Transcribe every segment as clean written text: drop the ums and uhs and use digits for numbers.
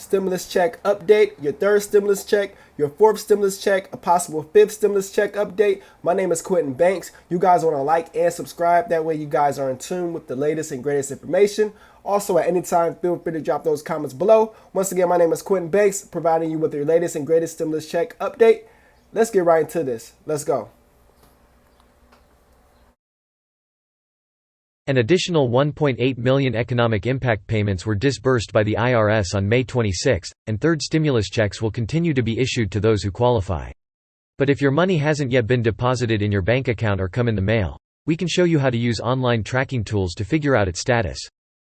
stimulus check update, your third stimulus check, your fourth stimulus check, a possible fifth stimulus check update. My name is QUiNTiN Banks. You guys want to like and subscribe. That way you guys are in tune with the latest and greatest information. Also, at any time, feel free to drop those comments below. Once again, my name is QUiNTiN Banks, providing you with your latest and greatest stimulus check update. Let's get right into this. Let's go. An additional 1.8 million economic impact payments were disbursed by the IRS on May 26, and third stimulus checks will continue to be issued to those who qualify. But if your money hasn't yet been deposited in your bank account or come in the mail, we can show you how to use online tracking tools to figure out its status.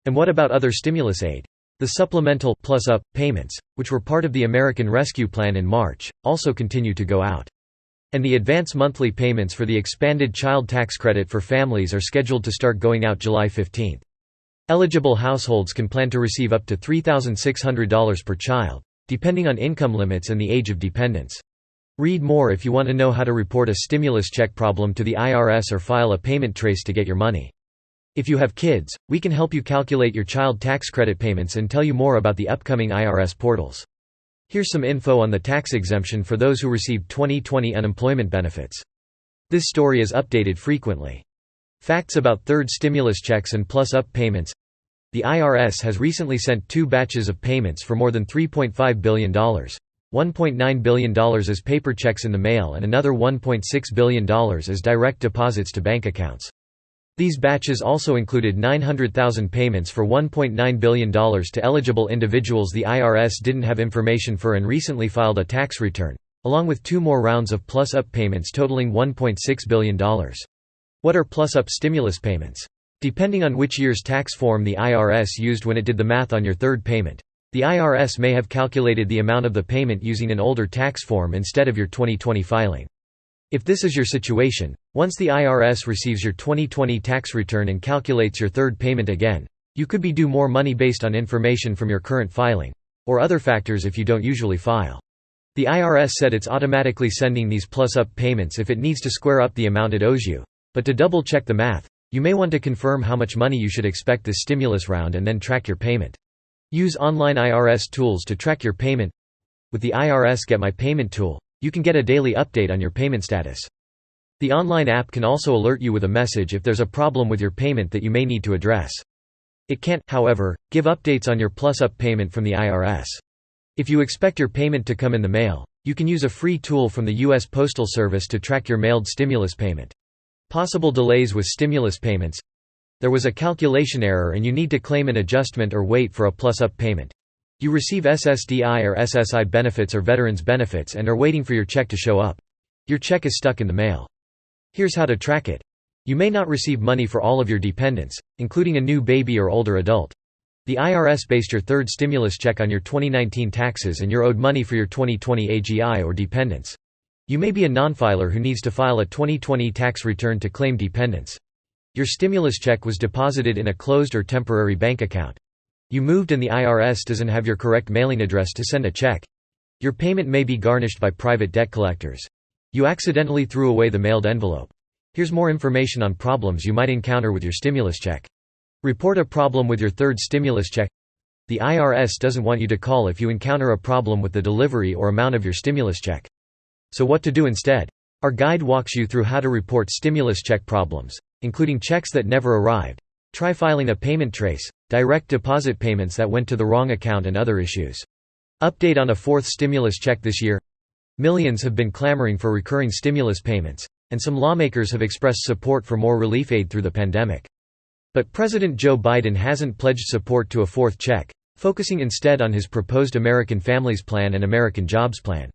And what about other stimulus aid? The supplemental plus-up payments, which were part of the American Rescue Plan in March, also continue to go out. And the advance monthly payments for the expanded child tax credit for families are scheduled to start going out July 15. Eligible households can plan to receive up to $3,600 per child, depending on income limits and the age of dependents. Read more if you want to know how to report a stimulus check problem to the IRS or file a payment trace to get your money. If you have kids, we can help you calculate your child tax credit payments and tell you more about the upcoming IRS portals. Here's some info on the tax exemption for those who received 2020 unemployment benefits. This story is updated frequently. Facts about third stimulus checks and plus-up payments. The IRS has recently sent 2 batches of payments for more than $3.5 billion. $1.9 billion as paper checks in the mail and another $1.6 billion as direct deposits to bank accounts. These batches also included 900,000 payments for $1.9 billion to eligible individuals the IRS didn't have information for and recently filed a tax return, along with 2 more rounds of plus-up payments totaling $1.6 billion. What are plus-up stimulus payments? Depending on which year's tax form the IRS used when it did the math on your third payment, the IRS may have calculated the amount of the payment using an older tax form instead of your 2020 filing. If this is your situation, once the IRS receives your 2020 tax return and calculates your third payment again, you could be due more money based on information from your current filing, or other factors if you don't usually file. The IRS said it's automatically sending these plus-up payments if it needs to square up the amount it owes you. But to double-check the math, you may want to confirm how much money you should expect this stimulus round and then track your payment. Use online IRS tools to track your payment. With the IRS Get My Payment tool, you can get a daily update on your payment status. The online app can also alert you with a message if there's a problem with your payment that you may need to address. It can't, however, give updates on your plus-up payment from the IRS. If you expect your payment to come in the mail, you can use a free tool from the U.S. Postal Service to track your mailed stimulus payment. Possible delays with stimulus payments. There was a calculation error and you need to claim an adjustment or wait for a plus-up payment. You receive SSDI or SSI benefits or veterans benefits and are waiting for your check to show up. Your check is stuck in the mail. Here's how to track it. You may not receive money for all of your dependents, including a new baby or older adult. The IRS based your third stimulus check on your 2019 taxes and you're owed money for your 2020 AGI or dependents. You may be a non-filer who needs to file a 2020 tax return to claim dependents. Your stimulus check was deposited in a closed or temporary bank account. You moved and the IRS doesn't have your correct mailing address to send a check. Your payment may be garnished by private debt collectors. You accidentally threw away the mailed envelope. Here's more information on problems you might encounter with your stimulus check. Report a problem with your third stimulus check. The IRS doesn't want you to call if you encounter a problem with the delivery or amount of your stimulus check. So what to do instead? Our guide walks you through how to report stimulus check problems, including checks that never arrived. Try filing a payment trace, direct deposit payments that went to the wrong account and other issues. Update on a fourth stimulus check this year. Millions have been clamoring for recurring stimulus payments, and some lawmakers have expressed support for more relief aid through the pandemic. But President Joe Biden hasn't pledged support to a fourth check, focusing instead on his proposed American Families Plan and American Jobs Plan.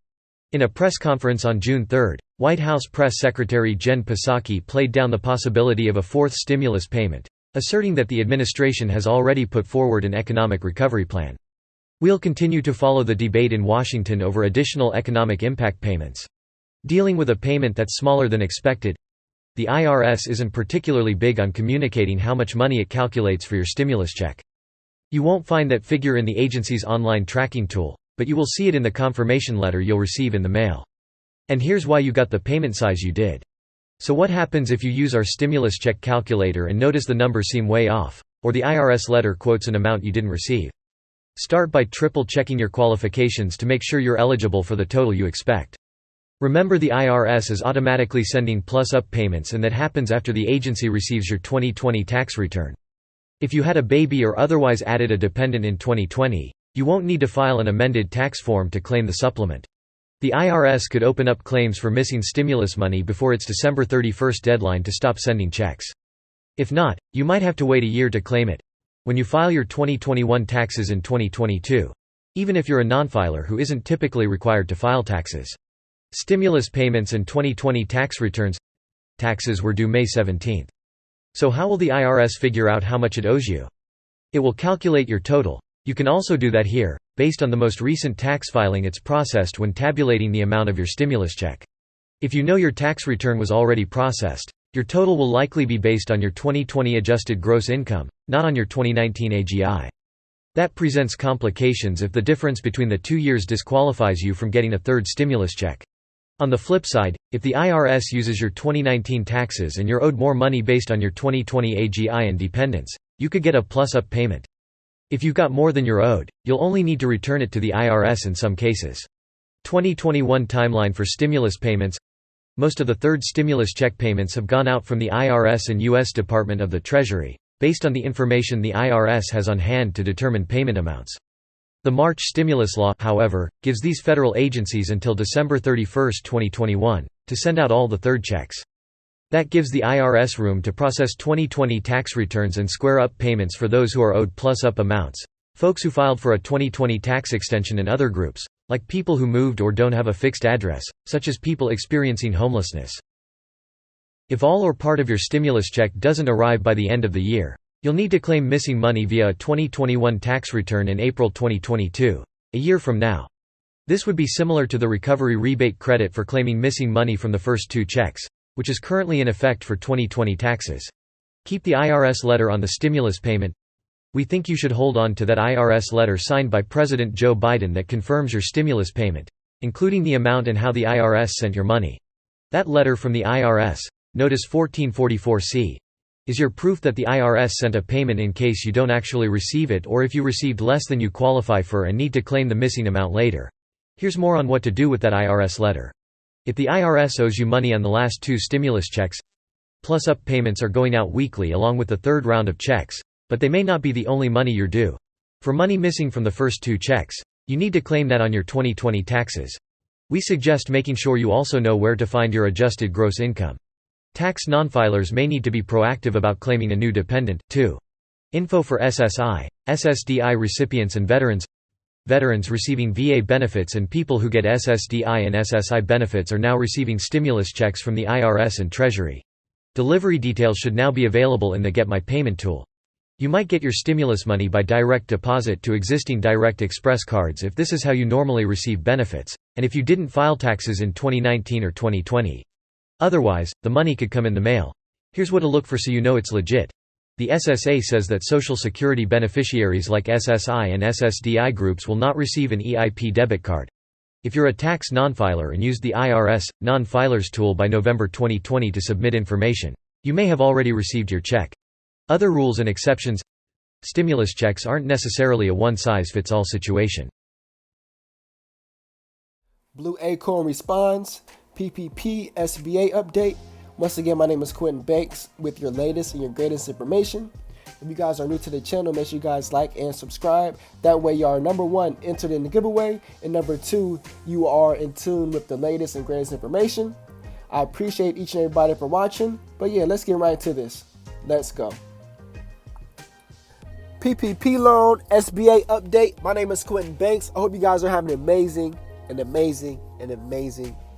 In a press conference on June 3, White House Press Secretary Jen Psaki played down the possibility of a fourth stimulus payment, asserting that the administration has already put forward an economic recovery plan. We'll continue to follow the debate in Washington over additional economic impact payments. Dealing with a payment that's smaller than expected. The IRS isn't particularly big on communicating how much money it calculates for your stimulus check. You won't find that figure in the agency's online tracking tool, but you will see it in the confirmation letter you'll receive in the mail. And here's why you got the payment size you did. So what happens if you use our stimulus check calculator and notice the numbers seem way off, or the IRS letter quotes an amount you didn't receive? Start by triple checking your qualifications to make sure you're eligible for the total you expect. Remember, the IRS is automatically sending plus-up payments, and that happens after the agency receives your 2020 tax return. If you had a baby or otherwise added a dependent in 2020, you won't need to file an amended tax form to claim the supplement. The IRS could open up claims for missing stimulus money before its December 31 deadline to stop sending checks. If not, you might have to wait a year to claim it when you file your 2021 taxes in 2022, even if you're a non-filer who isn't typically required to file taxes. Stimulus payments and 2020 tax returns. Taxes were due May 17. So how will the IRS figure out how much it owes you? It will calculate your total. You can also do that here, based on the most recent tax filing it's processed when tabulating the amount of your stimulus check. If you know your tax return was already processed, your total will likely be based on your 2020 adjusted gross income, not on your 2019 AGI. That presents complications if the difference between the 2 years disqualifies you from getting a third stimulus check. On the flip side, if the IRS uses your 2019 taxes and you're owed more money based on your 2020 AGI and dependents, you could get a plus-up payment. If you've got more than you're owed, you'll only need to return it to the IRS in some cases. 2021 timeline for stimulus payments. Most of the third stimulus check payments have gone out from the IRS and U.S. Department of the Treasury, based on the information the IRS has on hand to determine payment amounts. The March stimulus law, however, gives these federal agencies until December 31, 2021, to send out all the third checks. That gives the IRS room to process 2020 tax returns and square up payments for those who are owed plus-up amounts, folks who filed for a 2020 tax extension, and other groups, like people who moved or don't have a fixed address, such as people experiencing homelessness. If all or part of your stimulus check doesn't arrive by the end of the year, you'll need to claim missing money via a 2021 tax return in April 2022, a year from now. This would be similar to the recovery rebate credit for claiming missing money from the first 2 checks, which is currently in effect for 2020 taxes. Keep the IRS letter on the stimulus payment. We think you should hold on to that IRS letter signed by President Joe Biden that confirms your stimulus payment, including the amount and how the IRS sent your money. That letter from the IRS, Notice 1444C, is your proof that the IRS sent a payment in case you don't actually receive it, or if you received less than you qualify for and need to claim the missing amount later. Here's more on what to do with that IRS letter. If the IRS owes you money on the last 2 stimulus checks, plus-up payments are going out weekly along with the third round of checks, but they may not be the only money you're due. For money missing from the first 2 checks, you need to claim that on your 2020 taxes. We suggest making sure you also know where to find your adjusted gross income. Tax non-filers may need to be proactive about claiming a new dependent, too. Info for SSI, SSDI recipients and veterans. Veterans receiving VA benefits and people who get SSDI and SSI benefits are now receiving stimulus checks from the IRS and Treasury. Delivery details should now be available in the Get My Payment tool. You might get your stimulus money by direct deposit to existing Direct Express cards if this is how you normally receive benefits, and if you didn't file taxes in 2019 or 2020. Otherwise, the money could come in the mail. Here's what to look for so you know it's legit. The SSA says that Social Security beneficiaries like SSI and SSDI groups will not receive an EIP debit card. If you're a tax non-filer and used the IRS non-filers tool by November 2020 to submit information, you may have already received your check. Other rules and exceptions. Stimulus checks aren't necessarily a one-size-fits-all situation. Blue ACORN responds. PPP SBA update. Once again, my name is QUiNTiN Banks with your latest and your greatest information. If you guys are new to the channel, make sure you guys like and subscribe. That way you are, number 1, entered in the giveaway, and number 2, you are in tune with the latest and greatest information. I appreciate each and everybody for watching. But yeah, let's get right into this. Let's go. PPP loan SBA update. My name is QUiNTiN Banks. I hope you guys are having an amazing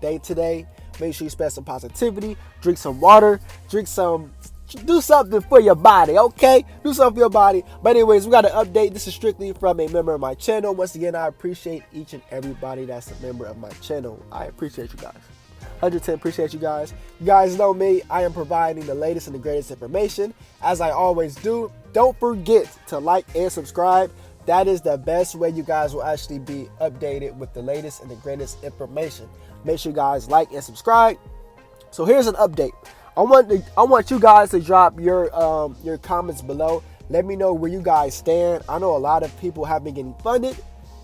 day today. Make sure you spread some positivity, drink some water, do something for your body, okay? Do something for your body. But anyways, we got an update. This is strictly from a member of my channel. Once again, I appreciate each and everybody that's a member of my channel. I appreciate you guys. 110 appreciate you guys. You guys know me. I am providing the latest and the greatest information, as I always do. Don't forget to like and subscribe. That is the best way you guys will actually be updated with the latest and the greatest information. Make sure you guys like and subscribe. So here's an update. I want you guys to drop your comments below. Let me know where you guys stand. I know a lot of people have been getting funded,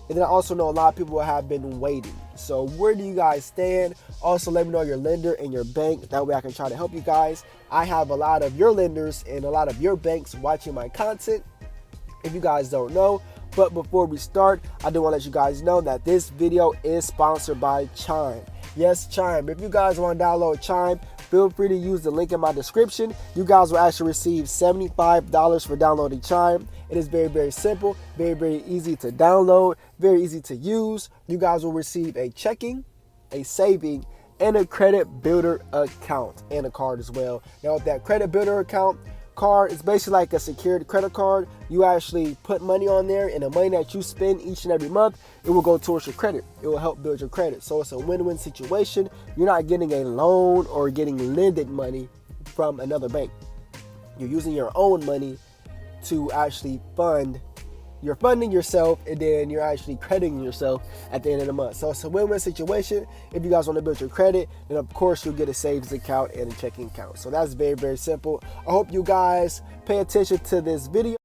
and then I also know a lot of people have been waiting. So where do you guys stand? Also, let me know your lender and your bank. That way I can try to help you guys. I have a lot of your lenders and a lot of your banks watching my content, if you guys don't know. But before we start, I do want to let you guys know that this video is sponsored by Chime. Yes, Chime. If you guys want to download Chime, feel free to use the link in my description. You guys will actually receive $75 for downloading Chime. It is very, very simple, very, very easy to download, very easy to use. You guys will receive a checking, a saving, and a credit builder account, and a card as well. Now, with that credit builder account card, it's basically like a secured credit card. You actually put money on there, and the money that you spend each and every month, it will go towards your credit. It will help build your credit. So it's a win-win situation. You're not getting a loan or getting lended money from another bank. You're using your own money to actually fund. You're funding yourself, and then you're actually crediting yourself at the end of the month. So it's a win-win situation. If you guys want to build your credit, then of course you'll get a savings account and a checking account. So that's very, very simple. I hope you guys pay attention to this video.